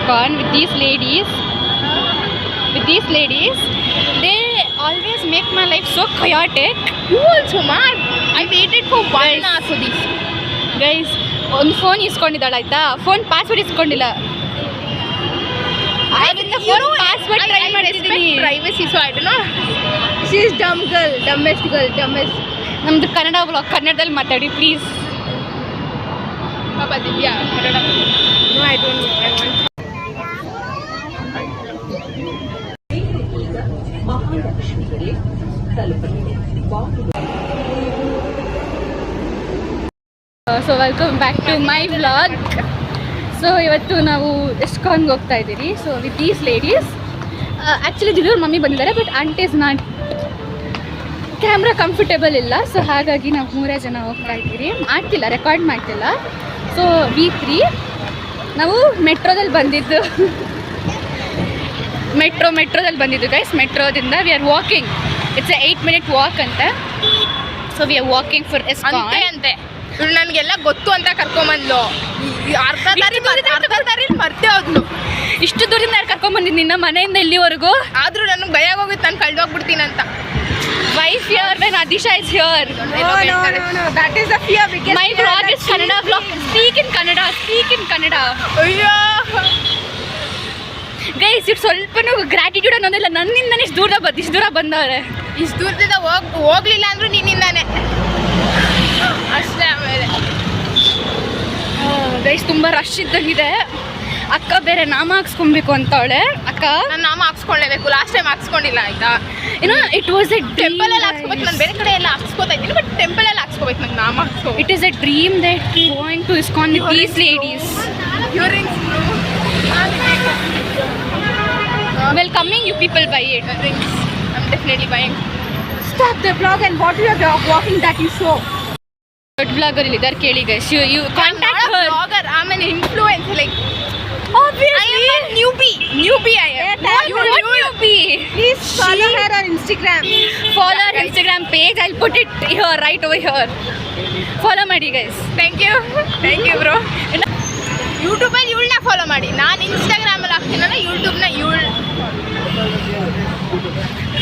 ISKCON with these ladies. They always make my life so chaotic. You also, man. I waited for 1 hour for this. Guys, ಒಂದು phone ಇಸ್ಕೊಂಡಿದ್ದಾಳೆ ಆಯ್ತಾ, phone password ಇಸ್ಕೊಂಡಿಲ್ಲ. ಅದರಿಂದ phone password try ಮಾಡಿದ್ದೀನಿ. Privacy, so I don't know. She is dumb girl, dumbest girl, dumbest. ನಮ್ದು Kannada vlog, ಕನ್ನಡದಲ್ಲಿ ಮಾತಾಡಿ please. ಪಾಪ Divya Kannada. No, I don't know. I want. So welcome back to my vlog. So ಇವತ್ತು ನಾವು ISKCONಗೆ ಹೋಗ್ತಾ ಇದ್ದೀವಿ. So with these ladies. Actually ದಿವ್ಯವ್ರ ಮಮ್ಮಿ ಬಂದಿದ್ದಾರೆ, but aunty is not, camera comfortable ಇಲ್ಲ. ಸೊ ಹಾಗಾಗಿ ನಾವು 3 ಜನ ಹೋಗ್ತಾ ಇದ್ದೀವಿ. ರೆಕಾರ್ಡ್ ಮಾಡ್ತಿಲ್ಲ. ಸೊ V3 ನಾವು ಮೆಟ್ರೋದಲ್ಲಿ ಬಂದಿದ್ದು. ಮೆಟ್ರೋದಲ್ಲಿ ಬಂದಿದ್ದು ಗೈಸ್. ಮೆಟ್ರೋದಿಂದ we are walking. It's a 8 minute walk ಅಂತ. So we are walking for ISKCON ಅಂತೆ. ಇವಳು ನನಗೆಲ್ಲ ಗೊತ್ತು ಅಂತ ಕರ್ಕೊಂಬಂದ್ಲು. ಅರ್ಧ ದಾರಿ ಮರ್ತೆ ಹೋದ್ಲು. ಇಷ್ಟು ದೂರದಿಂದ ಯಾರು ಕರ್ಕೊಂಬಂದಿದ್ದು ನಿನ್ನ ಮನೆಯಿಂದ ಇಲ್ಲಿವರೆಗೂ? ಆದ್ರೂ ನನಗೆ ಭಯ ಹೋಗುತ್ತೆ, ನಾನು ಕಳ್ದೋಗ್ಬಿಡ್ತೀನಿ ಅಂತ. Wife here when Adisha is here. No. That is the fear. My vlog is Kannada vlog. Speak in Kannada. ಅಯ್ಯೋ ಗೈಸ್, ಇಟ್ಟು ಸ್ವಲ್ಪನೂ ಗ್ರ್ಯಾಟಿಟ್ಯೂಡ್ ಅನ್ನೋದಿಲ್ಲ. ನನ್ನಿಂದನೇ ಇಷ್ಟು ದೂರ ಬಂದವ್ರೆ. ಇಷ್ಟು ದೂರದಿಂದ ಹೋಗ್ಲಿಲ್ಲ ಅಂದ್ರೂ ನಿನ್ನಿಂದಾನೆ ಅಷ್ಟೇ. ಆಮೇಲೆ ಗೈಸ್ ತುಂಬ ರಶ್ ಇದ್ದಂಗಿದೆ. ಅಕ್ಕ ಬೇರೆ ನಾಮ ಹಾಕ್ಸ್ಕೊಬೇಕು ಅಂತವಳೆ. ಅಕ್ಕ ನಾನು ನಾಮ ಹಾಕ್ಸ್ಕೊಳ್ಳೇಬೇಕು. ಲಾಸ್ಟ್ ಟೈಮ್ ಹಾಕ್ಸ್ಕೊಂಡಿಲ್ಲ ಆಯ್ತಾ. ಇಟ್ ವಾಸ್ ಎ ಟೆಂಪಲಲ್ಲಿ ಹಾಕ್ಸ್ಕೋಬೇಕು. ನಾನು ಬೇರೆ ಕಡೆ ಎಲ್ಲ ಹಾಕ್ಸ್ಕೋತಾ ಇದ್ದೀನಿ, ಬಟ್ ಟೆಂಪಲಲ್ಲಿ ಹಾಕ್ಸ್ಕೋಬೇಕು. ನಂಗೆ ನಾಮ ಹಾಕ್ಸ್ಕೋ. It is a dream that going to ISKCON with these ladies. Well, coming you people buy it. Rings. I'm definitely buying. Stop the vlog and what you are walking that you show. Good vlogger illidare keli guys. You contact her. I'm a vlogger. I'm an influencer. Like obviously. I am a newbie. I am. You are newbie. Please follow her on Instagram. Follow her Instagram page. I'll put it here, right over here. Follow ಮಾಡಿ guys. Thank you bro. ಯೂಟ್ಯೂಬಲ್ಲಿ ಇವಳನ್ನ follow ಮಾಡಿ. ನಾನು ಇನ್ಸ್ಟಾಗ್ರಾಮಲ್ಲಿ ಹಾಕ್ತೀನಲ್ಲ, ಯೂಟ್ಯೂಬ್ನ ಇವಳು.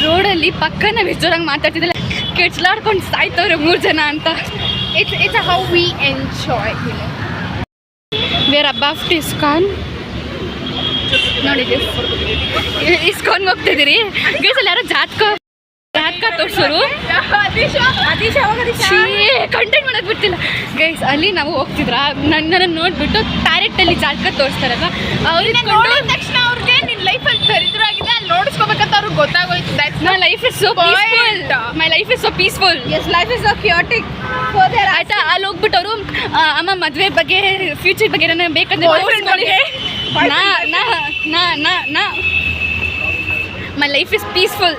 ರೋಡಲ್ಲಿ ಪಕ್ಕನ ವಿಜೋರಂಗೆ ಮಾತಾಡ್ತಿದ್ದಲ್ಲ, ಕೆಡ್ಸ್ಲಾಡ್ಕೊಂಡು ಸಾಯ್ತವ್ರೆ 3 ಜನ ಅಂತ. It's how we enjoy, you know. We are above to ISKCON. ನೋಡಿ ISKCONಗೆ ಹೋಗ್ತಿದ್ದೀರಿ ಗೈಸ್. ಅಲ್ಲಿ ಯಾರೋ ಜಾತಕ ತೋರಿಸೋರು. ಕಂಟೆಂಟ್ ಮಾಡೋದು ಬಿಡ್ತಿಲ್ಲ ಗೈಸ್. ಅಲ್ಲಿ ನಾವು ಹೋಗ್ತಿದ್ರ, ನನ್ನನ್ನು ನೋಡ್ಬಿಟ್ಟು ಪ್ಯಾರೆಟ್ಟಲ್ಲಿ ಜಾತಕ ತೋರಿಸ್ತಾರಲ್ಲ, ಅವ್ರಿಗೆ ನೋಡಿದ ತಕ್ಷಣ ಅವ್ರಿಗೆ ನಿನ್ನ ಲೈಫಲ್ಲಿ ದರಿದ್ರಾಗಿದೆ, ಅಲ್ಲಿ ನೋಡಿಸ್ಕೋಬೇಕಂತ ಅವ್ರಿಗೆ ಗೊತ್ತಾಗೋಯ್ತು. My life is so peaceful. My life is so peaceful. Yes, life is so chaotic. ಆಯ್ತಾ, ಅಲ್ಲಿ ಹೋಗ್ಬಿಟ್ಟು ಅವರು ಅಮ್ಮ ಮದುವೆ ಬಗ್ಗೆ, ಫ್ಯೂಚರ್ ಬಗ್ಗೆ ನಾನು ಬೇಕಂದ್ರೆ My life is peaceful.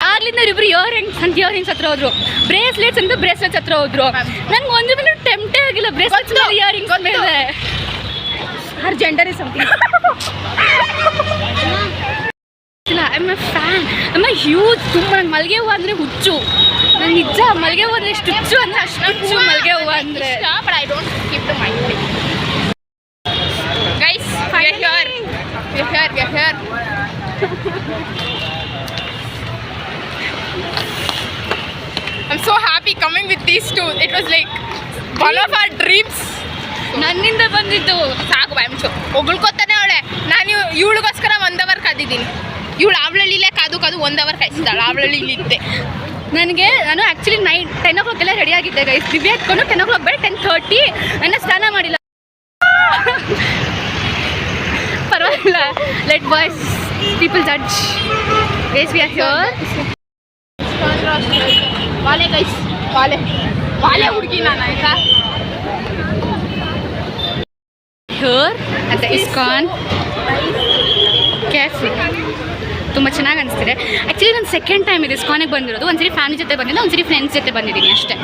ಆಗ್ಲಿಂದ ಇಬ್ರು ಇಯರಿಂಗ್ಸ್ ಹತ್ರ ಹೋದ್ರು. ಬ್ರೇಸ್ಲೆಟ್ಸ್ ಹತ್ರ ಹೋದ್ರು. ನನ್ಗೆ ಒಂದು ಮಿನಿಟ್ ಟೆಂಪ್ಟೇ ಆಗಿಲ್ಲ ಬ್ರೇಸ್ಲೆಟ್ಸ್ ಇಯರಿಂಗ್ಸ್ ಮೇಲೆ. Her gender is something. I'm a fan. I'm a huge. ತುಂಬ ನಂಗೆ ಮಲ್ಲಿಗೆ ಹೂವು ಅಂದರೆ ಹುಚ್ಚು. ನಂಗೆ ನಿಜ ಮಲ್ಲಿಗೆ ಹೂವು ಅಂದರೆ ಎಷ್ಟು ಹುಚ್ಚು ಅಂದರೆ ಅಷ್ಟು ಹುಚ್ಚು ಮಲ್ಲಿಗೆ ಹೂವು ಅಂದರೆ. But I don't keep the mind. Guys, we are here. I'm so happy coming with these two. It was like one of our dreams. ನನ್ನಿಂದ ಬಂದಿದ್ದು. ಸಾಕು ಬಾಯ್ಮುಚ್ಚು. ಹೊಗಳ್ಕೊತಾನೆ ಅವಳೆ. ನಾನು ಇವಳಿಗೋಸ್ಕರ 1 hour ಕಾದಿದ್ದೀನಿ. ಇವಳು ಆವಳಳ್ಳಿಲೇ ಕಾದು 1 hour ಕಾಯಿಸಿದಾಳೆ. ಆವಳಳ್ಳಿಲಿದ್ದೆ. ನಾನು ಆ್ಯಕ್ಚುಲಿ 10 o'clock ಎಲ್ಲ ರೆಡಿ ಆಗಿದ್ದೆ ಗೈಸ್. ದಿವ್ಯ ಎತ್ಕೊಂಡು 10 o'clock ಬೇಡ 10:30 ನನ್ನ ಸ್ನಾನ ಮಾಡಿಲ್ಲ. ಪರವಾಗಿಲ್ಲ, let boys people judge. Guys we are here. ವಾಲೆ ಗೈಸ್, ವಾಲೆ ಹುಡುಗಿ ನಾನು ಆಯ್ತಾ. Here at the ISKCON cafe. ತುಂಬ ಚೆನ್ನಾಗಿ ಅನಿಸ್ತಿದೆ. ಆ್ಯಕ್ಚುಲಿ ನಾನು ಸೆಕೆಂಡ್ ಟೈಮ್ ಇದು ISKCONಗೆ ಬಂದಿರೋದು. ಒಂದ್ಸರಿ ಫ್ಯಾಮಿಲಿ ಜೊತೆ ಬಂದಿದ್ದೆ, ಒಂದ್ಸರಿ ಫ್ರೆಂಡ್ಸ್ ಜೊತೆ ಬಂದಿದ್ದೀನಿ ಅಷ್ಟೇ.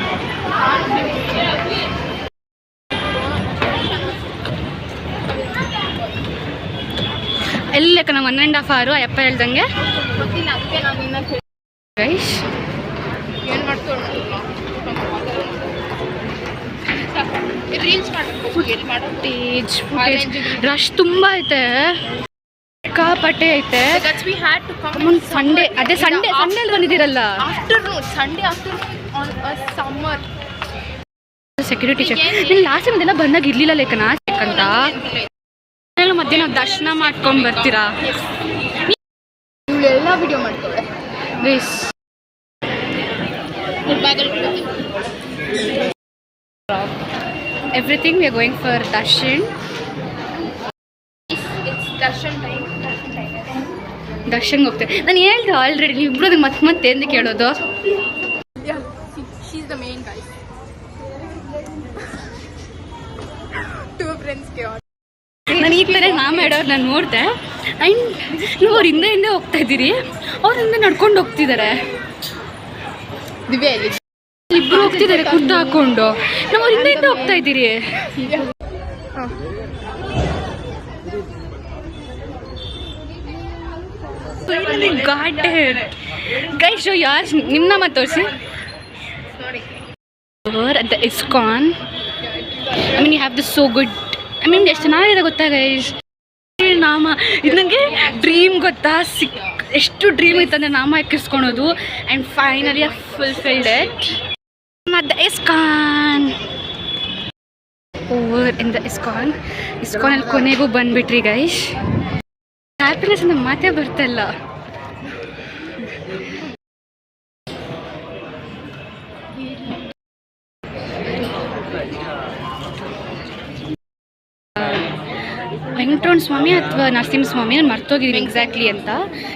ಎಲ್ಲಕ್ಕ ನಾವು 1.5 hour ಅಯ್ಯಪ್ಪ ಹೇಳ್ದಂಗೆ. ಗೊತ್ತಿಲ್ಲ, ಅದಕ್ಕೆ ನಾನು ಗೈಸ್ ಏನು ಮಾಡ್ತೋಣ. ಎಲ್ಲಿ ಮಾಡೋ ಫುಟೇಜ್ ರಶ್ ತುಂಬ ಐತೆ, ಸಿಕ್ಕಾಪಟ್ಟೆ ಐತೆ. we had to come Sunday, ಅದೇ ಸಂಡೇ ಅಲ್ಲಿ ಬಂದಿದ್ದೀರಲ್ಲ, Sunday afternoon on summer. Security check. ನೀನು ಲಾಸ್ಟ್ ಟೈಮ್ ಇದೆಲ್ಲ ಬಂದಾಗ ಇರ್ಲಿಲ್ಲ ಲೇಖನ ಚೆಕ್ ಅಂತ. ಮಧ್ಯೆ ನಾವು ದರ್ಶನ ಮಾಡ್ಕೊಂಡು ಬರ್ತೀರಾ? ಇವಳೆಲ್ಲ ವಿಡಿಯೋ ಮಾಡ್ತಾಳೆ. Everything we are going for darshan. It's darshan time. Darshan ಹೋಗ್ತೇವೆ. ನಾನು ಹೇಳ್ದೆ ಆಲ್ರೆಡಿ, ನೀವು ಇಬ್ಬರು ಮತ್ತೆ ಎಂದು ಕೇಳೋದು? She's the main guy. Two friends chaos. ನಾನು ಈ ಥರ ಮಾಡೋರು ನಾನು ನೋಡಿದೆ. ಆ್ಯಂಡ್ ನೀವು ಅವ್ರ ಹಿಂದೆ ಹೋಗ್ತಾ ಇದ್ದೀರಿ, ಅವ್ರ ಹಿಂದೆ ನಡ್ಕೊಂಡು ಹೋಗ್ತಿದ್ದಾರೆ. ದಿವ್ಯಾ ಇಬ್ಬರು ಹೋಗ್ತಿದ್ದಾರೆ ಕುರ್ತಾ ಹಾಕೊಂಡು, ನಾವು ಅವ್ರ ಹಿಂದೆ ಹೋಗ್ತಾ ಇದ್ದೀರಿ. ಗೈಸ್ ಶೋ ಯಾರ್ ನಿಮ್ಮನ್ನ ಮತ್ತೆ ತೋರಿಸಿ. at the ISKCON. I mean you have this so good. I mean ಎಷ್ಟು ಚೆನ್ನಾಗಿದೆ ಗೊತ್ತಾ ಗೈಸ್ ನಾಮ. ಇದು ನನಗೆ ಡ್ರೀಮ್ ಗೊತ್ತಾ, ಎಷ್ಟು ಡ್ರೀಮ್ ಇತ್ತು ಅಂದರೆ ನಾಮ ಎಕ್ಕಿಸ್ಕೊಳೋದು. And finally I fulfilled it at the ISKCON. Over in the ISKCON ಅಲ್ಲಿ ಕೊನೆಗೂ ಬಂದ್ಬಿಟ್ರಿ ಗೈಸ್. ಹ್ಯಾಪಿನೆಸ್ ಅಂತ ಮಾತೇ ಬರ್ತಲ್ಲ. ವೆಂಕಟರಮಣ ಸ್ವಾಮಿ ಅಥವಾ ನರಸಿಂಹ ಸ್ವಾಮಿ ನಾನು ಮರ್ತೋಗಿದ್ದೀನಿ ಎಕ್ಸಾಕ್ಟ್ಲಿ ಅಂತ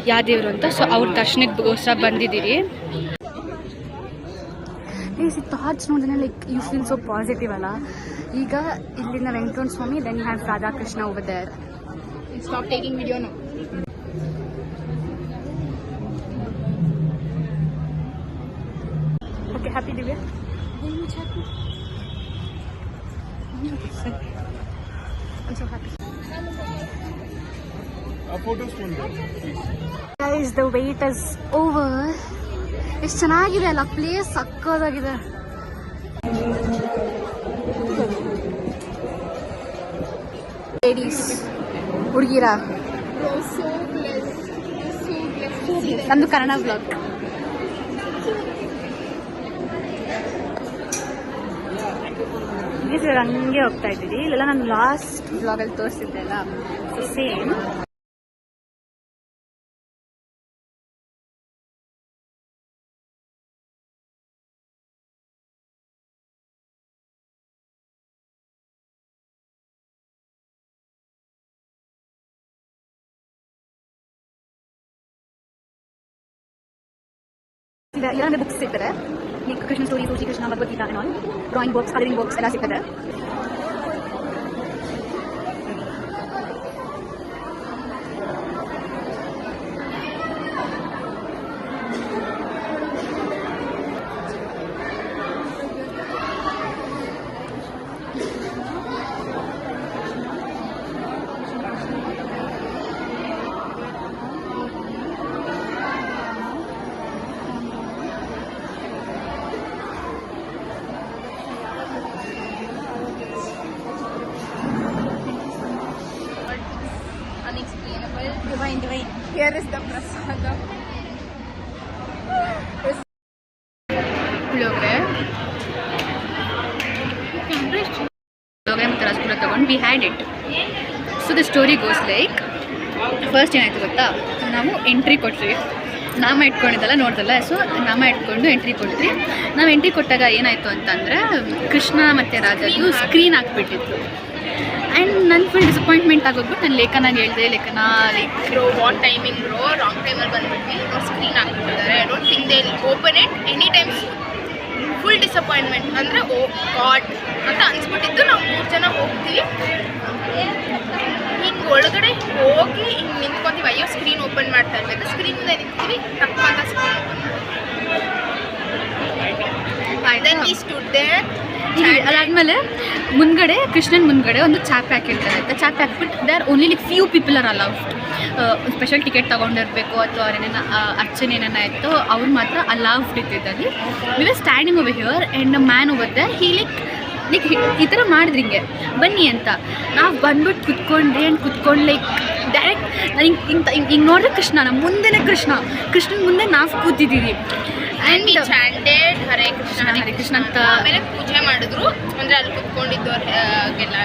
ಯಾವ ದೇವರು ಅಂತ. ಸೊ ಅವ್ರ ದರ್ಶನಕ್ಕೋಸ್ಕರ ಬಂದಿದ್ದೀರಿ. ಈ ಥಾಟ್ಸ್ ನೋಡಿದ್ರೆ like you feel so positive ಅಲ್ಲ. ಈಗ ಇಲ್ಲಿಂದ Venkataramana Swamy, then have Radhakrishna over there. Stop taking video now. Okay, happy Divya? Very much happy. I'm so happy. Guys, the wait is over. ಎಷ್ಟು ಚೆನ್ನಾಗಿದೆ ಅಲ್ಲ ಪ್ಲೇಸ್, ಸಕ್ಕದಾಗಿದೆ. ಲೇಡೀಸ್, ಹುಡುಗಿರ, ನಮ್ದು ಕನ್ನಡ ಬ್ಲಾಗ್. ಹಂಗೆ ಹೋಗ್ತಾ ಇದ್ದೀವಿ. ಇಲ್ಲೆಲ್ಲ ನಾನು ಲಾಸ್ಟ್ ಬ್ಲಾಗಲ್ಲಿ ತೋರಿಸಿದ್ದೆ ಅಲ್ಲ, ಸೊ ಸೇಮ್. ಇಲ್ಲಾಂದ್ರೆ ಬುಕ್ಸ್ ಸಿಗ್ತಾರೆ, Krishna story, Shri Krishna, Bhagavad Gita and all, drawing box, colouring box ಎಲ್ಲ ಸಿಗ್ತದೆ. Divine. Here is the prasada. Puliyogare ಮತ್ತು ರಸಗುಲ್ಲ ತಗೊಂಡು we had it. So the story goes like, first ಏನಾಯ್ತು ಗೊತ್ತಾ, ನಾವು ಎಂಟ್ರಿ ಕೊಟ್ರಿ, ನಾಮ ಇಟ್ಕೊಂಡಿದ್ದಲ್ಲ ನೋಡ್ದಲ್ಲ. ಸೊ ನಾಮ ಇಟ್ಕೊಂಡು ಎಂಟ್ರಿ ಕೊಟ್ರಿ. ನಾವು ಎಂಟ್ರಿ ಕೊಟ್ಟಾಗ ಏನಾಯಿತು ಅಂತಂದರೆ ಕೃಷ್ಣ ಮತ್ತು ರಾಧದು ಸ್ಕ್ರೀನ್ ಹಾಕ್ಬಿಟ್ಟಿತ್ತು. ಆ್ಯಂಡ್ ನನ್ನ ಫುಲ್ ಡಿಸಪಾಯಿಂಟ್ಮೆಂಟ್ ಆಗೋಗ್ಬಿಟ್ಟು ನಾನು ಲೇಖನಾಗ ಹೇಳಿದೆ, Lekhana like bro what timing bro, wrong ಟೈಮಲ್ಲಿ ಬಂದ್ಬಿಟ್ವಿ, ಸ್ಕ್ರೀನ್ ಹಾಕ್ಬಿಟ್ಟಿದ್ದಾರೆ. I don't think they open it any time. Full disappointment ಅಂದರೆ ಓ ಗಾಡ್ ಅಂತ ಅನ್ಸ್ಬಿಟ್ಟಿದ್ದು. ನಾವು 3 ಜನ ಹೋಗ್ತೀವಿ, ಹಿಂಗೆ ಒಳಗಡೆ ಹೋಗಿ ಹಿಂಗೆ ನಿಂತ್ಕೊತೀವಿ. ಅಯ್ಯೋ ಸ್ಕ್ರೀನ್ ಓಪನ್ ಮಾಡ್ತಾ ಇರ್ಬೇಕು, ಸ್ಕ್ರೀನ್ ಮುಂದೆ ನಿಂತೀವಿ, ತಪ್ಪ ಅಂತ screen open then we stood there. ಅದಾದಮೇಲೆ ಮುಂದ್ಗಡೆ ಕೃಷ್ಣನ್ ಮುಂದ್ಗಡೆ ಒಂದು ಚಾಪೆ ಹಾಕಿರ್ತಾರೆ ಆಯಿತಾ. ಚಾಪೆ ಹಾಕ್ಬಿಟ್ಟು they are only like few people are allowed. Special ticket ತೊಗೊಂಡಿರಬೇಕು ಅಥವಾ ಅವ್ರೇನೇನು ಅರ್ಚನೆ ಏನೇನಾಯಿತು ಅವ್ರು ಮಾತ್ರ ಅಲೌಡ್ ಇದ್ದಿದ್ದಲ್ಲಿ. We are standing over here and a man over there, he like like ಈ ಥರ ಮಾಡಿದ್ರಿ ಹಿಂಗೆ ಬನ್ನಿ ಅಂತ ನಾವು ಬಂದ್ಬಿಟ್ಟು ಕುತ್ಕೊಂಡ್ರಿ ಆ್ಯಂಡ್ ಕುತ್ಕೊಂಡು ಲೈಕ್ ಡೈರೆಕ್ಟ್ ನಾನು ಹಿಂಗೆ ನೋಡಿದ್ರೆ ಕೃಷ್ಣ ನಮ್ಮ ಮುಂದೆನೇ ಕೃಷ್ಣನ ಮುಂದೆ ನಾವು ಕೂತಿದ್ದೀವಿ ಆ್ಯಂಡ್ ಚಾಂಟೆಡ್ ಹರೇ ಕೃಷ್ಣ ಅಂತ ಆಮೇಲೆ ಪೂಜೆ ಮಾಡಿದ್ರು ಅಂದರೆ ಅಲ್ಲಿ ಕುತ್ಕೊಂಡಿದ್ದವ್ರಿಗೆಲ್ಲ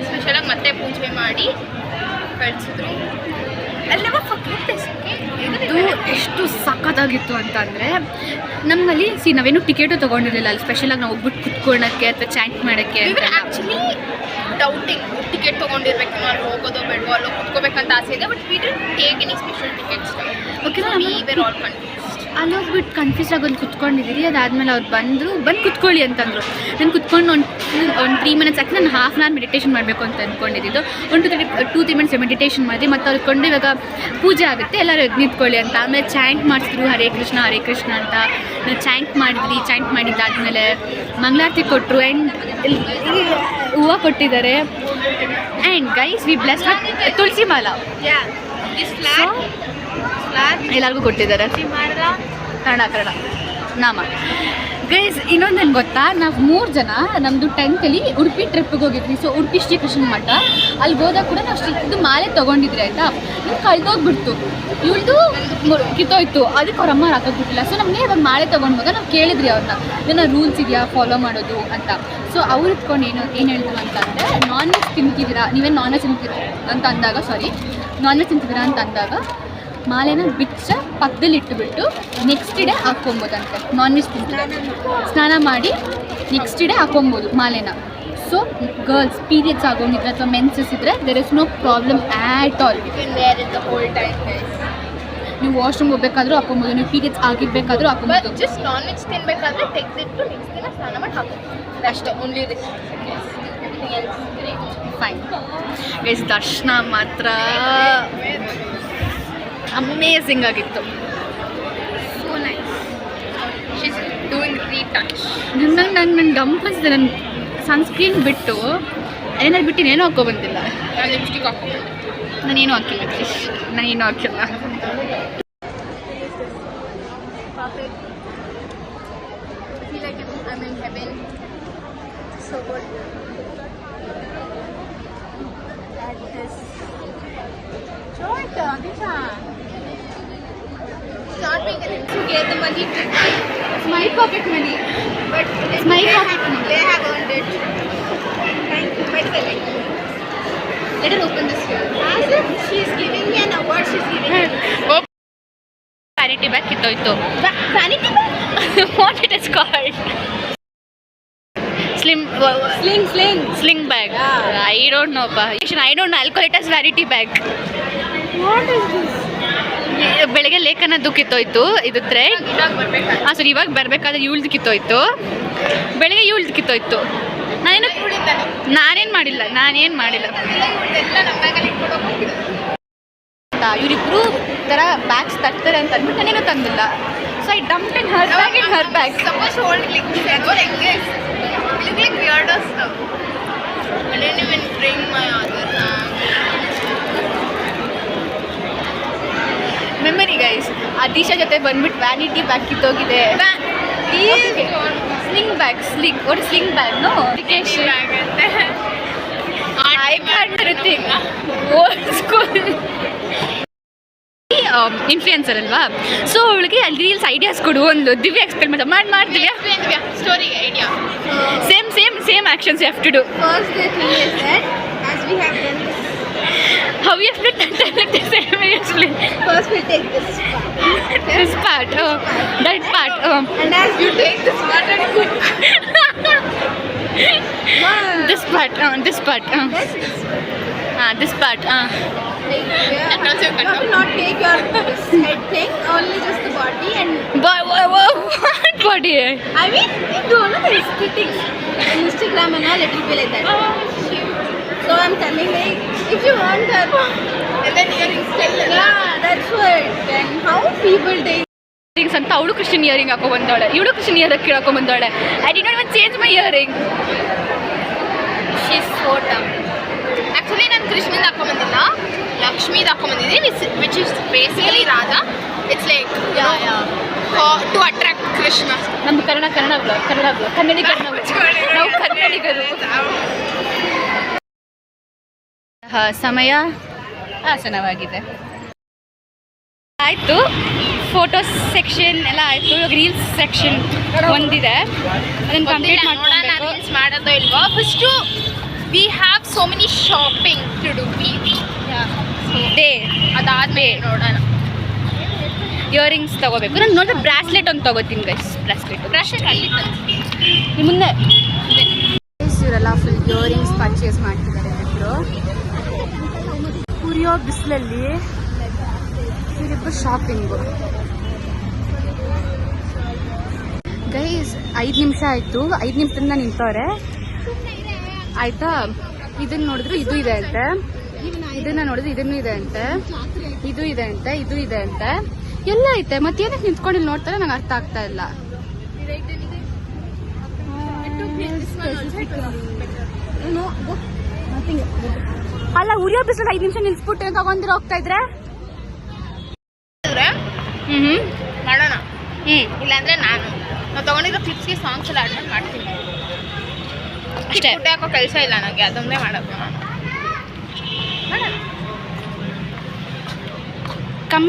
ಸ್ಪೆಷಲಾಗಿ ಮತ್ತೆ ಪೂಜೆ ಮಾಡಿ ಕಳಿಸಿದ್ರು. ಅಲ್ಲಿ ಇದು ಎಷ್ಟು ಸಖತ್ತಾಗಿತ್ತು ಅಂತಂದರೆ ನಮ್ಮಲ್ಲಿ ನಾವೇನು ಟಿಕೆಟು ತೊಗೊಂಡಿರಲಿಲ್ಲ ಅಲ್ಲಿ ಸ್ಪೆಷಲಾಗಿ ನಾವು ಹೋಗ್ಬಿಟ್ಟು ಕುತ್ಕೊಳ್ಳೋಕ್ಕೆ ಅಥವಾ ಚಾಂಟ್ ಮಾಡೋಕ್ಕೆ ಅಂತ. ಆ್ಯಕ್ಚುಲಿ ಡೌಟಿಂಗ್ ಟಿಕೆಟ್ ತೊಗೊಂಡಿರ್ಬೇಕು ನಾವು ಹೋಗೋದೋ ಬೇಡವೋ ಅಲ್ಲೋ ಕುತ್ಕೋಬೇಕಂತ ಆಸೆ ಇದೆ. But we didn't take any special tickets. Okay we were all confused. ಅಲ್ಲಿ ಹೋಗ್ಬಿಟ್ಟು ಕನ್ಫ್ಯೂಸ್ ಆಗೋದು ಕುತ್ಕೊಂಡಿದ್ದೀರಿ. ಅದಾದಮೇಲೆ ಅವ್ರು ಬಂದು ಕುತ್ಕೊಳ್ಳಿ ಅಂತಂದರು. ನಾನು ಕುತ್ಕೊಂಡು ಒಂದು 3 ಮಿನಿಟ್ಸ್ ಆಗಿ ನಾನು ಹಾಫ್ ಆನ್ ಅವರ್ ಮೆಡಿಟೇಷನ್ ಮಾಡಬೇಕು ಅಂತ ಅಂದ್ಕೊಂಡಿದ್ದು. 2-3 ಮಿನಿಟ್ಸ್ ಮೆಡಿಟೇಷನ್ ಮಾಡಿ ಮತ್ತು ಅವ್ರು ಕೊಂಡು ಇವಾಗ ಪೂಜೆ ಆಗುತ್ತೆ ಎಲ್ಲರೂ ನಿಂತ್ಕೊಳ್ಳಿ ಅಂತ. ಆಮೇಲೆ ಚಾಂಟ್ ಮಾಡಿಸಿದ್ರು ಹರೇ ಕೃಷ್ಣ ಅಂತ. ನಾವು ಚಾಂಟ್ ಮಾಡಿದ್ವಿ. ಚಾಂಟ್ ಮಾಡಿದ್ದಾದಮೇಲೆ ಮಂಗಳಾರತಿ ಕೊಟ್ಟರು ಆ್ಯಂಡ್ ಹೂವು ಕೊಟ್ಟಿದ್ದಾರೆ. ಆ್ಯಂಡ್ ಗೈಸ್ ವಿ ಬ್ಲೆಸ್ ತುಳಸಿ ಮಾಲಾ ಎಲ್ಲರಿಗೂ ಕೊಟ್ಟಿದ್ದಾರೆ. ಕನ್ನಡ ನಾಮ. ಗೈಸ್ ಇನ್ನೊಂದು ಏನು ಗೊತ್ತಾ, ನಾವು 3 ಜನ ನಮ್ಮದು 10th ಉಡುಪಿ ಟ್ರಿಪ್ಪಿಗೆ ಹೋಗಿದ್ವಿ. ಸೊ ಉಡುಪಿ ಶ್ರೀಕೃಷ್ಣ ಮಠ ಅಲ್ಲಿ ಹೋದಾಗ ಕೂಡ ನಾವು ಇದು ಮಾಲೆ ತೊಗೊಂಡಿದ್ರಿ ಆಯಿತಾ. ಇದು ಕಳೆದೋಗ್ಬಿಡ್ತು, ಇವಳ್ದು ಕಿತ್ತೋಯ್ತು. ಅದಕ್ಕೆ ಅವ್ರ ಅಮ್ಮ ಹಾಕೋಗ್ಬಿಟ್ಟಿಲ್ಲ. ಸೊ ನಮಗೆ ಇವಾಗ ಮಾಲೆ ತೊಗೊಂಡಾಗ ನಾವು ಕೇಳಿದ್ರಿ ಅವ್ರನ್ನ, ಏನೋ ರೂಲ್ಸ್ ಇದೆಯಾ ಫಾಲೋ ಮಾಡೋದು ಅಂತ. ಸೊ ಅವ್ರು ಇಟ್ಕೊಂಡು ಏನು ಹೇಳಿದ್ರು ಅಂತಂದರೆ, ನಾನ್ ವೆಜ್ ತಿಂತಿದ್ದೀರಾ ನೀವೇನು ನಾನ್ ವೆಜ್ ತಿಂತೀರ ಅಂತ ಅಂದಾಗ ನಾನ್ ವೆಜ್ ತಿಂತಿದ್ದೀರಾ ಅಂತ ಅಂದಾಗ ಮಾಲೆನ ಬಿಚ್ಚ ಪಕ್ಕದಲ್ಲಿ ಇಟ್ಟುಬಿಟ್ಟು ನೆಕ್ಸ್ಟ್ ಡೇ ಹಾಕ್ಕೊಬೋದಂತೆ. ನಾನ್ ವೆಜ್ ತಿಂತಾರೆ ಸ್ನಾನ ಮಾಡಿ ನೆಕ್ಸ್ಟ್ ಡೇ ಹಾಕ್ಕೊಬೋದು ಮಾಲೆನ. ಸೊ ಗರ್ಲ್ಸ್ ಪೀರಿಯಡ್ಸ್ ಆಗೋಗಿದ್ರೆ ಅಥವಾ ಮೆನ್ಸಸ್ ಇದ್ದರೆ there is no problem at all. ನೀವು ವಾಶ್ರೂಮ್ ಹೋಗ್ಬೇಕಾದ್ರೂ ಹಾಕ್ಕೊಬೋದು, ನೀವು ಪೀರಿಯಡ್ಸ್ ಆಗಿರ್ಬೇಕಾದ್ರೂ ಹಾಕ್ಕೊಬೋದು. ಜಸ್ಟ್ ನಾನ್ ವೆಜ್ ತಿನ್ನಬೇಕಾದ್ರೆ ತೆಗೆದಿಟ್ಟು ನೆಕ್ಸ್ಟ್ ದಿನ ಸ್ನಾನ ಮಾಡಿ ಹಾಕೋದು ಅಷ್ಟೇ. Only fine guys. ದರ್ಶನ ಮಾತ್ರ ಅಮೇಝಿಂಗ್ ಆಗಿತ್ತು. So nice. She is doing retouch. ನಂಗೆ ಡಂಪ್ ಅನಿಸಿದೆ. ನನ್ನ ಸನ್ಸ್ಕ್ರೀನ್ ಬಿಟ್ಟು ಏನಾದ್ರು ಬಿಟ್ಟು ಏನೂ ಹಾಕ್ಕೊಬಂದಿಲ್ಲ. ನಾನು ಲಿಪ್ಸ್ಟಿಕ್ ಹಾಕ್ಕೊಂಡು ನಾನೇನು ಹಾಕಿಲ್ಲ ಕ್ರಿಶ್, ನಾನೇನು ಹಾಕಿಲ್ಲ. feel like I'm in heaven. So good. That is. Short, Disha. Not being able to get the money. It's my pocket money. But it's my pocket money. They have earned it. Thank you. By the way, Let her open this here. as if she's giving me an award, she's giving me. Vanity bag ಕಿತ್ತೋಯ್ತು. Vanity bag? What it is called? Sling bag. Yeah. I don't know. I don't know. I'll call it as vanity bag. What is this? ಬೆಳಗ್ಗೆ ಲೇಖನದ್ದು ಕಿತ್ತೋಯ್ತು. ಇದು thread. ಇವಾಗ ಬರ್ಬೇಕಾದ್ರೆ. ಸರಿ ಇವಾಗ ಬರಬೇಕಾದ್ರೆ ಇವಳ್ದು ಕಿತ್ತೋಯ್ತು. ಬೆಳಗ್ಗೆ ಇವಳ್ದು ಕಿತ್ತೋಯ್ತು. ನಾನೇನು ಮಾಡಿಲ್ಲ. ಎಲ್ಲ ನಮ್ಮ ಬ್ಯಾಗಲ್ಲಿ ಇಟ್ಕೊಂಡು ಹೋಗ್ತಿದ್ದೆ. ಇವರಿಬ್ರು ಥರ ಬ್ಯಾಗ್ಸ್ ತರ್ತಾರೆ ಅಂತ ಅಂದ್ಬಿಟ್ಟು ನಾನೇನು ತಂದಿಲ್ಲ. So I dump in Har bag. Suppose to hold it like this. Or like this. You look like weirdo stuff. I didn't even bring my other hand. Memory guys. ಅದೀಶಾ ಜೊತೆ ಬಂದ್ಬಿಟ್ಟು ವ್ಯಾನಿಟಿ ಬ್ಯಾಗ್ ಕಿತ್ತೋಗಿದೆ. Sling bag. Sling bag no education. I can't think. Old school. Influencer ಅಲ್ವಾ. So ಅವಳಿಗೆ ಅಲ್ಲಿ reels ideas ಕೊಡು. ಒಂದು ದಿವ್ಯ ಎಕ್ಸ್ಪ್ಲೇನ್ ಮಾಡ್ತೀವಿ. Story idea. Same actions you have to do. First the thing is that as we have done this. How you have to tell like the same way you explain. First we take this part. This part. That part. And as you take this part and cook. This part. This part. This part. Like, yeah, you have to not take your head thing, only just the body and. What body? I mean, we don't know the aesthetics. Instagram and all, it will be like that. So I'm telling like, if you want that, and then earrings still. Yeah, that's what. Then how people take. Earrings ಅಂತ ಅವಳು Christian earring ಹಾಕೋ ಬಂದವಳೆ. ಇವಳು Christian earring ಹಾಕೋ ಬಂದವಳೆ. I did not even change my earring. She's so dumb. Actually, ನಾನು ಕೃಷ್ಣನ್ ಹಾಕೊಂಬಂದಿಲ್ಲ, ಲಕ್ಷ್ಮೀದ್ ಹಾಕೊಂಬಂದಿದ್ದೀನಿ, which is basically Radha. It's like, Yeah. To attract Krishna. ನಮ್ದು ಕನ್ನಡ ಬ್ಲಾಗ್ ಕನ್ನಡಿಗರು ನಾವು ಕನ್ನಡಿಗರು. ಸಮಯ ಆಸನವಾಗಿದೆ. ಆಯಿತು, ಫೋಟೋಸ್ ಸೆಕ್ಷನ್ ಎಲ್ಲ ಆಯಿತು. ಇವಾಗ ರೀಲ್ಸ್ ಸೆಕ್ಷನ್ ಒಂದಿದೆ, ಅದನ್ನು ಕಂಪ್ಲೀಟ್ ಮಾಡ್ಕೊಳ್ಬೇಕು. ರೀಲ್ಸ್ ಮಾಡೋದೋ ಇಲ್ವೋ. First we have so many shopping to do. ಅದಾದ್ಮೇಲೆ ನೋಡೋಣ. ಇಯರಿಂಗ್ಸ್ ತೊಗೋಬೇಕು. ನಾನು ನೋಡಿದ್ರೆ ಬ್ರಾಸ್ಲೆಟ್ ಒಂದು ತೊಗೋತೀನಿ ಗೈಸ್. ಬ್ರಾಸ್ಲೆಟ್ ಅಲ್ಲಿ ಮುಂದೆ ಇವರೆಲ್ಲ ಫುಲ್ ಇಯರಿಂಗ್ಸ್ ಪರ್ಚೇಸ್ ಮಾಡ್ತಿದ್ದಾರೆ. ಇಬ್ಬರು ಉರಿಯೋ ಬಿಸಿಲಲ್ಲಿ ಇವರಿಬ್ಬರು ಶಾಪಿಂಗು. ಗೈಸ್ 5 ನಿಮಿಷ ಆಯಿತು. 5 ನಿಮಿಷದಿಂದ ನಿಂತವ್ರೆ ಆಯಿತಾ. ಇದನ್ನು ನೋಡಿದ್ರು ಇದು ಇದೆ ಅಂತೆ, ಇದನ್ನ ನೋಡಿದ್ರೆ ಇದನ್ನು ಇದೆ ಅಂತೆ, ಇದು ಇದೆ ಅಂತೆ, ಇದು ಇದೆ ಅಂತೆ, ಎಲ್ಲ ಐತೆ. ಮತ್ತೇನಕ್ಕೆ ನಿಂತ್ಕೊಂಡು ಇಲ್ಲಿ ನೋಡ್ತಾರೆ ನಂಗೆ ಅರ್ಥ ಆಗ್ತಾ ಇಲ್ಲ. ಅಲ್ಲ ಉರಿಯೋ ಬಿಸಿಲು 5 ನಿಮಿಷ ನಿಲ್ಸ್ಬಿಟ್ಟು ತಗೊಂಡಿರ ಹೋಗ್ತಾ ಇದ್ರೆ ಮಾಡೋಣ. ಇಲ್ಲಾಂದ್ರೆ ನಾವು ತಗೊಂಡಿರೋ ಕ್ಲಿಪ್ಸ್ಗೆ ಸಾಂಗ್ಸ್ ಎಲ್ಲ ಅಡ್ಮಿಟ್ ಮಾಡ್ತೀನಿ ಅಷ್ಟೇ. ಊಟ ಹಾಕೋ ಕೆಲಸ ಇಲ್ಲ ನನಗೆ, ಅದೊಂದೇ ಮಾಡೋದು ನಾನು. Come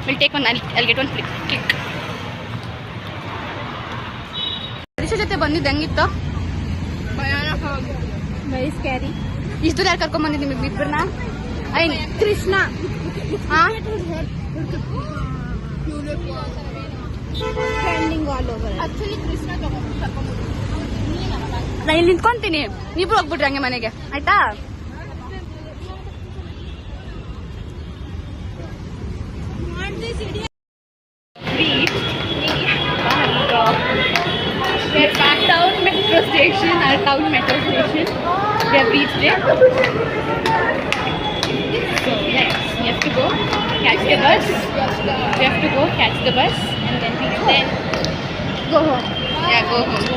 will take one, I'll get one click. Harish ಜೊತೆ ಬಂದಿದ್ದು ಹೆಂಗಿತ್ತು? Very scary. ಇಷ್ಟು ಯಾರು ಕರ್ಕೊಂಡ್ ಬಂದಿದ್ದು ನಿಮಗೆ ಇಬ್ಬರನ್ನ? ಕೃಷ್ಣ ನಾ ಇಲ್ಲಿ ನಿಂತ್ಕೊಂತೀನಿ, ಇಬ್ರು ಹೋಗ್ಬಿಟ್ರಿ ಹಂಗೆ ಮನೆಗೆ ಆಯ್ತಾ? We're back down metro station, our town metro station. We have reached it. So yes, we have to go catch the bus. We have to go catch the bus and then go home. Yeah, go home.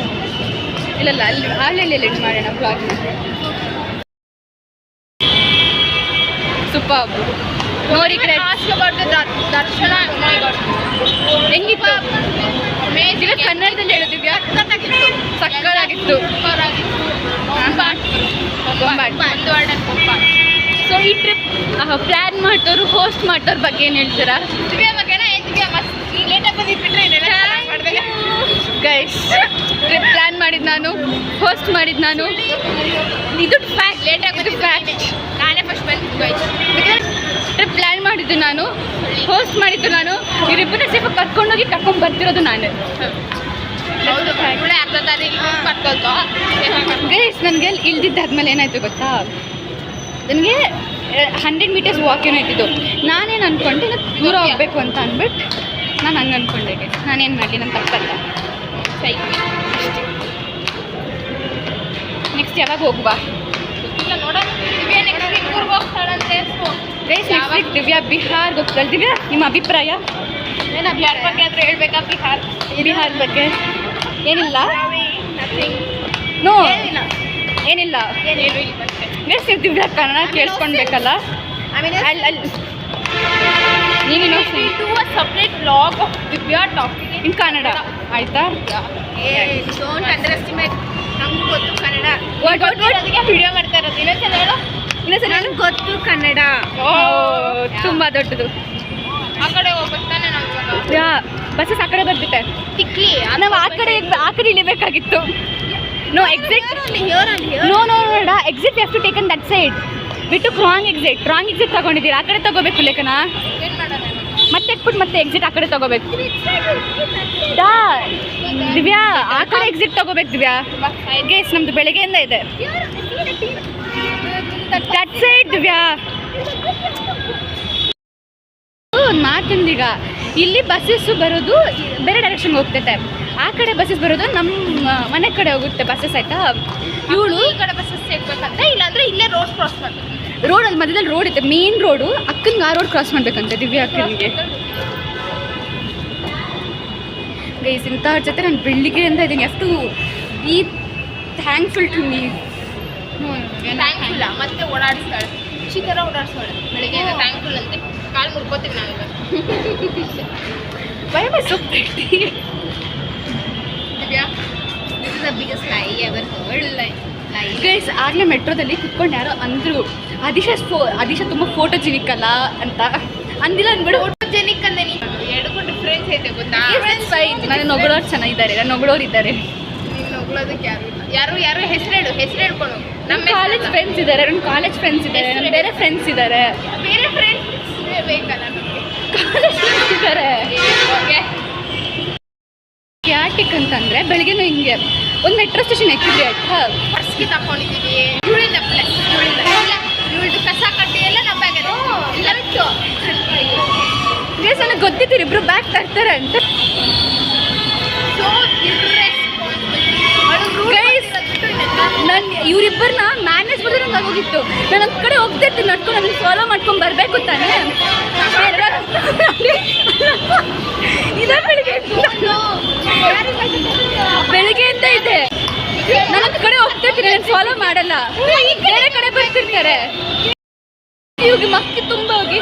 ಇಲ್ಲ ಅಲ್ಲಿ let ಮಾಡೋಣ blog. Super. ನೋಡಿ ಕಡೆ ದರ್ಶನ ಹೆಂಗಿತ್ತು? ಕನ್ನಡದಲ್ಲಿ ಹೇಳುತ್ತಿದ್ಯಾ? ಸಕ್ಕತ್ತಾಗಿತ್ತು. So ಈ trip plan ಮಾಡ್ತವ್ರು, host ಮಾಡ್ತವ್ರ ಬಗ್ಗೆ ಏನು ಹೇಳ್ತೀರಾ? ಗೈಸ್ ಟ್ರಿಪ್ ಪ್ಲ್ಯಾನ್ ಮಾಡಿದ್ದು ನಾನು, ಹೋಸ್ಟ್ ಮಾಡಿದ್ದು ನಾನು. ಇದು ಫ್ಯಾಕ್ಟ್. ಲೇಟಾಗಿ ಫ್ಯಾಕ್ಟ್. ನಾನೇ ಫಸ್ಟ್ ಬಂದಿದ್ದು. ಟ್ರಿಪ್ ಪ್ಲ್ಯಾನ್ ಮಾಡಿದ್ದು ನಾನು, ಹೋಸ್ಟ್ ಮಾಡಿದ್ದು ನಾನು, ಇವರಿಬ್ಬರನ್ನ ಸೇಫ್ ಕರ್ಕೊಂಡೋಗಿ ಕರ್ಕೊಂಡು ಬರ್ತಿರೋದು ನಾನು. ಗೈಸ್ ನನಗೆ ಇಳ್ದಿದ್ದಾದ್ಮೇಲೆ ಏನಾಯ್ತು ಗೊತ್ತಾ, ನನಗೆ 100 ಮೀಟರ್ಸ್ ವಾಕ್ ಏನಾಯ್ತಿದ್ದು. ನಾನೇನು ಅಂದ್ಕೊಂಡೆ ದೂರ ಹೋಗ್ಬೇಕು ಅಂತ ಅಂದ್ಬಿಟ್ಟು ನಾನು ಹಂಗೆ ಅಂದ್ಕೊಂಡೆ. ಗೈಸ್ ನಾನೇನು ಮಾಡಲಿ, ನನ್ನ ತಪ್ಪಲ್ಲ. ನೆಕ್ಸ್ಟ್ ಯಾವಾಗ ಹೋಗುವ? ಗೈಸ್ ನೆಕ್ಸ್ಟ್ ವೀಕ್ ದಿವ್ಯಾ ಬಿಹಾರ್ಗೆ ಹೋಗ್ತಾಳೆ. ದಿವ್ಯಾ ನಿಮ್ಮ ಅಭಿಪ್ರಾಯ ಏನು? ಬಿಹಾರ್ ಬಗ್ಗೆ ಆದರೂ ಹೇಳ್ಬೇಕಾ? ಬಿಹಾರ್ ಬಗ್ಗೆ ಏನಿಲ್ಲ, ನೋ ಏನಿಲ್ಲ. ಗೈಸ್ ನೀವು ದಿವ್ಯಾ ಕನ್ನಡ ಕೇಳಿಸ್ಕೊಳ್ಬೇಕಲ್ಲ. ನೀನು separate blog of Divya talking ಇನ್ ಕನ್ನಡ ಆಯ್ತಾ? ಡೋಂಟ್ ಅಂಡರ್ಎಸ್ಟಿಮೇಟ್. ನಮ್ಗೆ ಗೊತ್ತು ಕನ್ನಡ. ಅದಕ್ಕೆ ವಿಡಿಯೋ ಮಾಡ್ತಾ ಇರೋದು. ಇನ್ನೊಂದ್ಸಲ ಹೇಳು. ನನಗೆ ಗೊತ್ತು ಕನ್ನಡ. ತುಂಬ ದೊಡ್ಡದು. ಆ ಕಡೆ ಹೋಗ್ಬೇಕು ತಾನೆ ನಾವು ಇವಾಗ. ಬಸ್ಸಸ್ ಆ ಕಡೆ ಬರ್ತಿತ್ತೆ. ತಿಕ್ಲಿ ನಾವು ಆ ಕಡೆ ಇಳಿಬೇಕಾಗಿತ್ತು. No exit. No exit have to taken that side. ಬಿಟ್ಟು ರಾಂಗ್ ಎಕ್ಸಿಟ್ ತಗೊಂಡಿದ್ದೀರಾ. ಆ ಕಡೆ ತಗೋಬೇಕು ಲೇಖನ. ಏನು ಮಾಡೋಣ? ಮತ್ತೆ ಇಟ್ಬಿಟ್ಟು ಮತ್ತೆ ಎಕ್ಸಿಟ್ ಆ ಕಡೆ ತಗೋಬೇಕು. ದಿವ್ಯಾ ಆ ಕಡೆ ಎಕ್ಸಿಟ್ ತಗೋಬೇಕು. ದಿವ್ಯಾ ಗೇಸ್ ನಮ್ದು ಬೆಳಗ್ಗೆಯಿಂದ ಇದೆ. That side Divya. ಒಂದು ಮಾತಿಂದೀಗ ಇಲ್ಲಿ ಬಸ್ಸಸ್ ಬರೋದು ಬೇರೆ ಡೈರೆಕ್ಷನ್ಗೆ ಹೋಗ್ತೈತೆ, ಆ ಕಡೆ ಬಸ್ಸಸ್ ಬರೋದು ನಮ್ಮ ಮನೆ ಕಡೆ ಹೋಗುತ್ತೆ ಬಸ್ಸಸ್ ಆಯ್ತಾ. ಇವಳು ಈ ಕಡೆ ಬಸ್ಸಸ್ ಸೇರ್ಬೇಕಂತ, ಇಲ್ಲಾಂದ್ರೆ ಇಲ್ಲೇ ರೋಡ್ ಕ್ರಾಸ್ ಮಾಡ್ಬೇಕು. ರೋಡಲ್ಲಿ ಮಧ್ಯದಲ್ಲಿ ರೋಡ್ ಐತೆ, ಮೇನ್ ರೋಡು. ಅಕ್ಕನಿಗೆ ಆ ರೋಡ್ ಕ್ರಾಸ್ ಮಾಡ್ಬೇಕಂತೆ ದಿವ್ಯಾ ಅಕ್ಕನಿಗೆ. ಗೈಸ್ ಇಂಥವ್ರ ಜೊತೆ ನಾನು ಬೆಳಿಗ್ಗೆಯಿಂದ ಇದ್ದೀನಿ. ಎಷ್ಟು ಬಿ ಥ್ಯಾಂಕ್ಫುಲ್ ಟು ಮೀ. ಥ್ಯಾಂಕ್ಫುಲ್ಲ ಮತ್ತೆ ಓಡಾಡಿಸ್ತಾಳೆ, ಖುಷಿ ಥರ ಓಡಾಡಿಸ್ತಾಳೆ ಬೆಳಿಗ್ಗೆ. ಥ್ಯಾಂಕ್ಫುಲ್ ಅಂತೆ ಕಾಲು ಮುರ್ಕೋತೀವಿ ನಾವು. Why am I so pretty? Divya, this is the biggest lie ever heard. Lie. Guys ಆಗಲೇ ಮೆಟ್ರೋದಲ್ಲಿ ಕುತ್ಕೊಂಡು ಯಾರೋ ಅಂದರು ಅದಿಶಾ ತುಂಬ ಫೋಟೋಜೆನಿಕ್ ಅಲ್ಲ ಅಂತ ಅಂದಿಲ್ಲ ಅಂದ್ಬಿಡು. ಫೋಟೋಜೆನಿಕ್ ಅಂದ್ರೆ ನೀನು ಎರಡಕ್ಕೂ ಡಿಫ್ರೆನ್ಸ್ ಐತೆ ಗೊತ್ತಾ? ನಾನು ನೊಗಳೋರು ಚೆನ್ನಾಗಿದ್ದಾರೆ, ನಾನು ನೊಗಳೋರು ಇದ್ದಾರೆ. ನೀನು ಹೊಗಳೋದಕ್ಕೆ ಯಾರು ಹೆಸರು ಹೇಳ್ಕೊಂಡು ನಮ್ಮ ಕಾಲೇಜ್ ಫ್ರೆಂಡ್ಸ್ ಇದ್ದಾರೆ, ನನ್ನ ಕಾಲೇಜ್ ಫ್ರೆಂಡ್ಸ್ ಇದ್ದಾರೆ, ನನ್ನ ಬೇರೆ ಫ್ರೆಂಡ್ಸ್ ಇದ್ದಾರೆ, ಬೇರೆ ಫ್ರೆಂಡ್ಸ್ ಬೇಕಲ್ಲ ನಮಗೆ. ಕಾಲೇಜ್ ಫ್ರೆಂಡ್ಸ್ ಇದ್ದಾರೆ. ಕ್ಯಾಟಿಕ್ ಅಂತಂದರೆ ಬೆಳಿಗ್ಗೆನೂ ಹಿಂಗೆ ಒಂದು ಮೆಟ್ರೋ ಸ್ಟೇಷನ್ ಎಕ್ಕಿದ್ರಿ ಆಯ್ತಾ, ಪರ್ಸ್ಗೆ ತಗೊಂಡಿದ್ದೀವಿ. ಇವಳಿಂದ ಪ್ಲಸ್ ಇವಳ್ದು ಕಸ ಕಟ್ಟಿ ಎಲ್ಲ ನಮ್ಮ ಗೈಸ್ ನನಗೆ ಗೊತ್ತಿತ್ತು ಇಬ್ಬರು ಬ್ಯಾಗ್ ತರ್ತಾರೆ ಅಂತ. ಸೊ ಗೈಸ್ ನಾನು ಇವರಿಬ್ಬರನ್ನ ಮ್ಯಾನೇಜ್ ಮಾಡಿದ್ರೆ ನಂಗೆ ಆಗೋಗಿತ್ತು. ನಾನು ಒಂದು ಕಡೆ ಹೋಗ್ತಾ ಇರ್ತೀನಿ ನಡ್ಕೊಂಡು ಅದನ್ನು ಫಾಲೋ ಮಾಡ್ಕೊಂಡು ಬರಬೇಕು ತಾನೇ. ಇದೇ ಬೆಳಿಗ್ಗೆಯಿಂದ ಇದೆ. ನಾನು ಒಂದು ಕಡೆ ಹೋಗ್ತಾ ಇರ್ತೀನಿ, ನಾನು ಫಾಲೋ ಮಾಡಲ್ಲ, ಬೇರೆ ಕಡೆ ಬರ್ತಿರ್ತಾರೆ. ಇವಾಗ ಮಕ್ಕಳು ತುಂಬ ಹೋಗಿ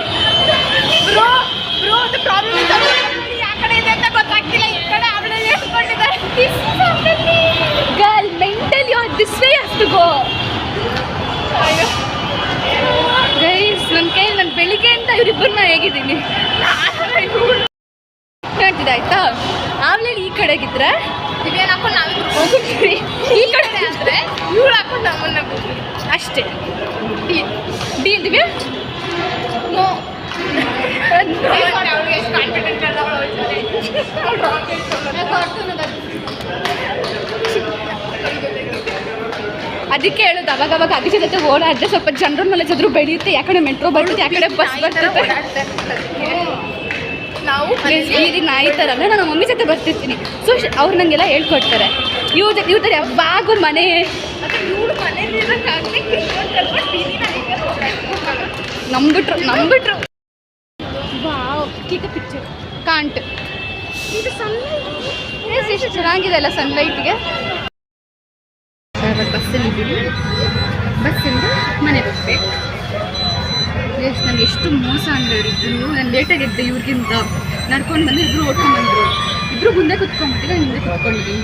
ಬ್ರೋ ಅದು ಪ್ರಾಬ್ಲಮ್ ಯಾವ ಕಡೆ ಇದೆ ಅಂತ ಗೊತ್ತಾಗ್ತಿಲ್ಲ. ಈ ಕಡೆ ಅವಳು ಹೇಳ್ಕೊಂಡಿದ್ದಾರೆ. Girl mental you this way has to go. Guys ನನ್ನ ಕೈಯಲ್ಲಿ ನಾನು ಬೆಳಿಗ್ಗೆಯಿಂದ ಇವರಿಬ್ಬರನ್ನ ಹೇಗಿದ್ದೀನಿ ಹೇಳ್ತಿದ್ದೆ ಆಯ್ತಾ. ಆಮೇಲೆ ಈ ಕಡೆಗಿದ್ರೆ ದಿವ್ಯಾನ ಹಾಕೊಂಡು ನಾವಿಬ್ರು ಹೋಗ್ತೀವಿ, ಈ ಕಡೆ ಅಂದರೆ ಇವಳು ಹಾಕೊಂಡು ನಮ್ಮನ್ನ ಅಷ್ಟೇ. ಡೀಲ್ ದಿವ್ಯಾ ನೋ ಅವಳಿಗೆ ಎಷ್ಟು ಕಾನ್ಫಿಡೆಂಟ್ ಅಲ್ಲ. ಅದಕ್ಕೆ ಹೇಳೋದು ಅವಾಗ ಅದಿಶಾ ಜೊತೆ ಓಡಾಡಿದ್ರೆ ಸ್ವಲ್ಪ ಜನರಲ್ ನಾಲೆಜ್ ಆದರೂ ಬೆಳೆಯುತ್ತೆ. ಯಾಕಡೆ ಮೆಟ್ರೋ ಬರ್ತದೆ, ಯಾಕಡೆ ಬಸ್ ಬರ್ತದೆ. ನಾವು ಈ ನಾಯಿ ಥರ ಅಲ್ಲ, ನಾನು ಮಮ್ಮಿ ಜೊತೆ ಬರ್ತಿರ್ತೀನಿ. ಸೊ ಅವ್ರು ನನಗೆಲ್ಲ ಹೇಳ್ಕೊಡ್ತಾರೆ. ಇವ್ರ ಥರ ಯಾವಾಗೂ ಮನೆ ಇವಳು ಮನೇಲಿ ಇರೋಕ್ಕಾಗಲಿ ನಂಬಿಟ್ರು ವಾವ್ ಕೀಟ ಪಿಕ್ಚರ್ ಕಾಂಟ್. ಇದು ಸನ್ಲೈಟ್ ಎಷ್ಟು ಚೆನ್ನಾಗಿದೆ ಅಲ್ಲ ಸನ್ಲೈಟ್ಗೆ. ಬಸ್ಸಲ್ಲಿದ್ದೀವಿ, ಬಸ್ಸಿಂದ ಮನೆಗೆ ಹೋಗ್ಬೇಕು. ಎಷ್ಟು ನನಗೆ ಎಷ್ಟು ಮೋಸ ಅಂದರೆ ಇಬ್ಬರು. ನಾನು ಲೇಟಾಗಿದ್ದೆ ಇವ್ರಿಗಿಂತ. ನಡ್ಕೊಂಡು ಬಂದು ಇಬ್ಬರು ಓಡ್ಕೊಂಡು ಬಂದರು. ಇಬ್ಬರು ಮುಂದೆ ಕುತ್ಕೊಂಡ್ಬಿಟ್ಟಿದೆ, ಹಿಂದೆ ಕುತ್ಕೊಂಡಿದ್ದೀನಿ.